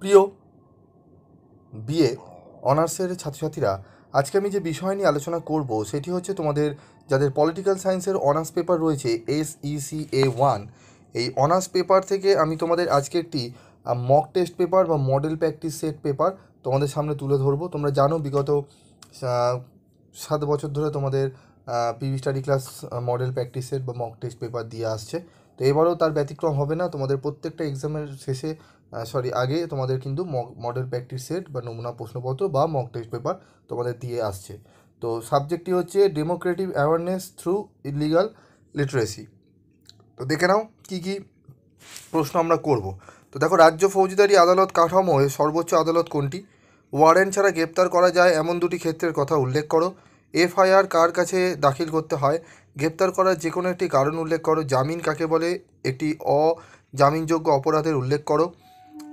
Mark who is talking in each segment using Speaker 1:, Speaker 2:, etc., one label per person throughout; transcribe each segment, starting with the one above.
Speaker 1: প্রিয় বিএ অনার্সের ছাত্রছাত্রীরা, আজকে আমি যে বিষয় নিয়ে আলোচনা করব সেটি হচ্ছে তোমাদের যাদের পলিটিক্যাল সায়েন্সের অনার্স পেপার রয়েছে SECA 1, এই অনার্স পেপার থেকে আমি তোমাদের আজকে একটি মক টেস্ট পেপার বা মডেল প্র্যাকটিস সেট পেপার তোমাদের সামনে তুলে ধরবো। তোমরা জানো বিগত 7 বছর ধরে তোমাদের PV study class model practice set বা মক টেস্ট পেপার দিয়ে আসছে। তো এবারেও তার ব্যতিক্রম হবে না। তোমাদের প্রত্যেকটা এক্সামের শেষে আগে তোমাদের কিন্তু মডেল প্র্যাকটিস সেট বা নমুনা প্রশ্নপত্র বা মক টেস্ট পেপার তোমাদের দিয়ে আসছে। তো সাবজেক্টটি হচ্ছে Democratic awareness through illegal literacy. তো দেখে নাও কী কী প্রশ্ন আমরা করব। তো দেখো, রাজ্য ফৌজদারি আদালত কাঠামোয় সর্বোচ্চ আদালত কোনটি? ওয়ারেন্ট ছাড়া গ্রেপ্তার করা যায় এমন দুটি ক্ষেত্রের কথা উল্লেখ করো। FIR কার কাছে দাখিল করতে হয়? গ্রেপ্তার করার যে কোনো একটি কারণ উল্লেখ করো। জামিন কাকে বলে? একটি অজামিনযোগ্য অপরাধের উল্লেখ করো।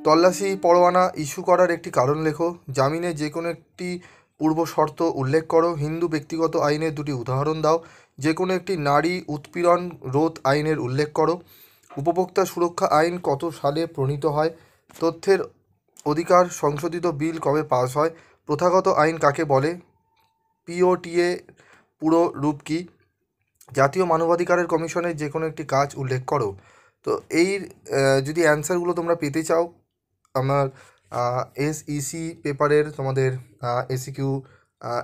Speaker 1: তল্লাশি পরোয়ানা ইস্যু করার একটি কারণ লেখো। জামিনের যে কোনো একটি পূর্ব শর্ত উল্লেখ করো। হিন্দু ব্যক্তিগত আইনের দুটি উদাহরণ দাও। যে কোনো একটি নারী উৎপীড়ন রোধ আইনের উল্লেখ করো। উপভোক্তা সুরক্ষা আইন কত সালে প্রণীত হয়? তথ্যের অধিকার সংশোধিত বিল কবে পাস হয়? প্রথাগত আইন কাকে বলে? POTA পুরো রূপ কী? জাতীয় মানবাধিকারের কমিশনের যে কোনো একটি কাজ উল্লেখ করো। তো এই যদি অ্যান্সারগুলো তোমরা পেতে চাও, আমার SEC পেপারের তোমাদের SEQ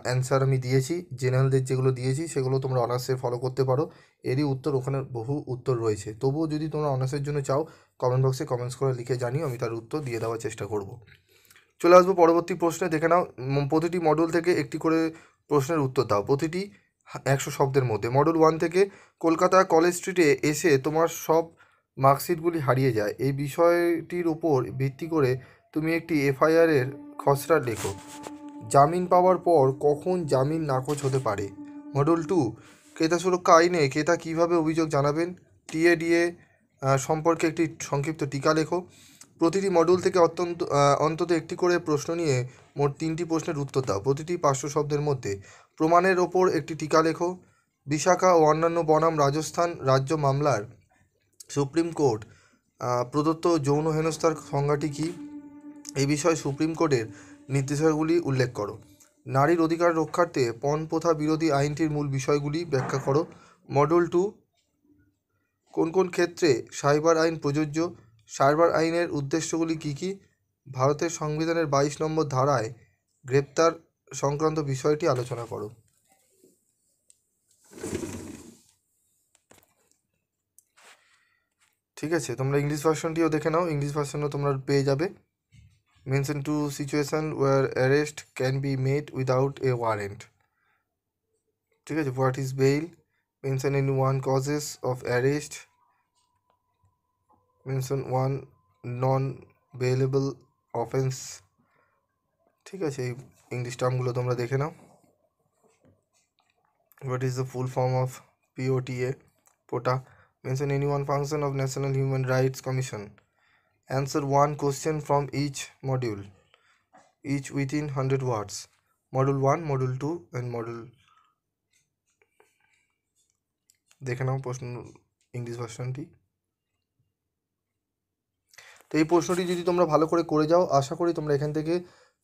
Speaker 1: অ্যান্সার আমি দিয়েছি, জেনারেলদের যেগুলো দিয়েছি সেগুলো তোমরা অনার্সে ফলো করতে পারো। এরই উত্তর ওখানে বহু উত্তর রয়েছে। তবুও যদি তোমরা অনার্সের জন্য চাও, কমেন্ট বক্সে কমেন্টস করে লিখে জানিও, আমি তার উত্তর দিয়ে দেওয়ার চেষ্টা করব। চলে আসবো পরবর্তী প্রশ্নে। দেখে নাও, প্রতিটি মডেল থেকে একটি করে প্রশ্নের উত্তর দাও, প্রতিটি 100 শব্দের মধ্যে। মডেল 1 থেকে, কলকাতা কলেজ স্ট্রিটে এসে তোমার সব মার্কশিটগুলি হারিয়ে যায়, এই বিষয়টির উপর ভিত্তি করে তুমি একটি FIR এর খসড়া লেখো। জামিন পাওয়ার পর কখন জামিন নাকচ হতে পারে? মডেল 2, ক্রেতা সুরক্ষা আইনে ক্রেতা কীভাবে অভিযোগ জানাবেন? TADA সম্পর্কে একটি সংক্ষিপ্ত টিকা লেখো। প্রতিটি মডিউল থেকে অন্তত একটি করে প্রশ্ন নিয়ে মোট 3টি প্রশ্নের উত্তর দাও, প্রতিটি 500 শব্দের মধ্যে। প্রমাণের ওপর একটি টিকা লেখো। বিশাখা ও অন্যান্য বনাম রাজস্থান রাজ্য মামলার সুপ্রিম কোর্ট প্রদত্ত যৌন হেনস্থার সংজ্ঞাটি কী? এই বিষয়ে সুপ্রিম কোর্টের নির্দেশাবলী উল্লেখ করো। নারীর অধিকার রক্ষার্থে পণ প্রথা বিরোধী আইনটির মূল বিষয়গুলি ব্যাখ্যা করো। মডেল 2, কোন কোন ক্ষেত্রে সাইবার আইন প্রযোজ্য? সাইবার আইনের উদ্দেশ্যগুলি কী কী? ভারতের সংবিধানের 22 নম্বর ধারায় গ্রেপ্তার সংক্রান্ত বিষয়টি আলোচনা করো। ঠিক আছে, তোমরা ইংলিশ ভার্সনটিও দেখে নাও, ইংলিশ ভার্সনও তোমরা পেয়ে যাবে। Mention two situation where arrest can be made without a warrant. ঠিক আছে, what is bail? Mention any one causes of arrest. Mention one non-bailable offense. ঠিক আছে, এই ইংলিশ টার্মগুলো তোমরা দেখে নাও। What is the full form of POTA? POTA. Mention any one function of National Human Rights Commission. Answer one question from each module, each within 100 words. Module 1, Module 2 and Module। দেখে নাও প্রশ্ন English ভার্সনটি। তো এই প্রশ্নটি যদি তোমরা ভালো করে যাও, আশা করি তোমরা এখান থেকে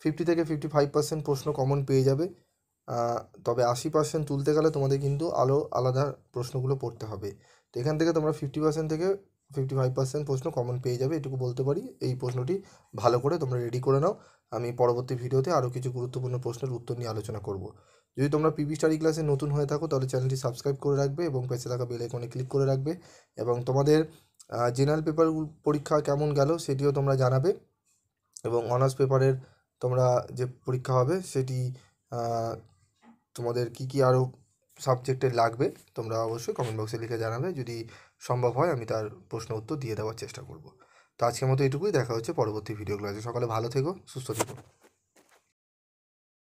Speaker 1: 50 থেকে 55% প্রশ্ন কমন পেয়ে যাবে। তবে 80% তুলতে গেলে তোমাদের কিন্তু আলাদা প্রশ্নগুলো পড়তে হবে। তো এখান থেকে তোমরা 50% থেকে 55% প্রশ্ন কমন পেয়ে যাবে, এটুকু বলতে পারি। এই প্রশ্নটি ভালো করে তোমরা রেডি করে নাও। আমি পরবর্তী ভিডিওতে আরও কিছু গুরুত্বপূর্ণ প্রশ্নের উত্তর নিয়ে আলোচনা করব। যদি তোমরা পিভি স্টাডি ক্লাসে নতুন হয়ে থাকো তাহলে চ্যানেলটি সাবস্ক্রাইব করে রাখবে এবং পাশে থাকা বেল আইকনে ক্লিক করে রাখবে। এবং তোমাদের জেনারেল পেপার পরীক্ষা কেমন গেল সেটিও তোমরা জানাবে। এবং অনার্স পেপারের তোমরা যে পরীক্ষা হবে সেটি তোমাদের কী কী আরও সাবজেক্টের লাগবে তোমরা অবশ্যই কমেন্ট বক্সে লিখে জানাবে। যদি সম্ভব হয় আমি তার প্রশ্ন উত্তর দিয়ে দেওয়ার চেষ্টা করব। তো আজকের মতো এটুকুই, দেখা হচ্ছে পরবর্তী ভিডিও ক্লাসে। সকালে ভালো থেকো, সুস্থ থেকো।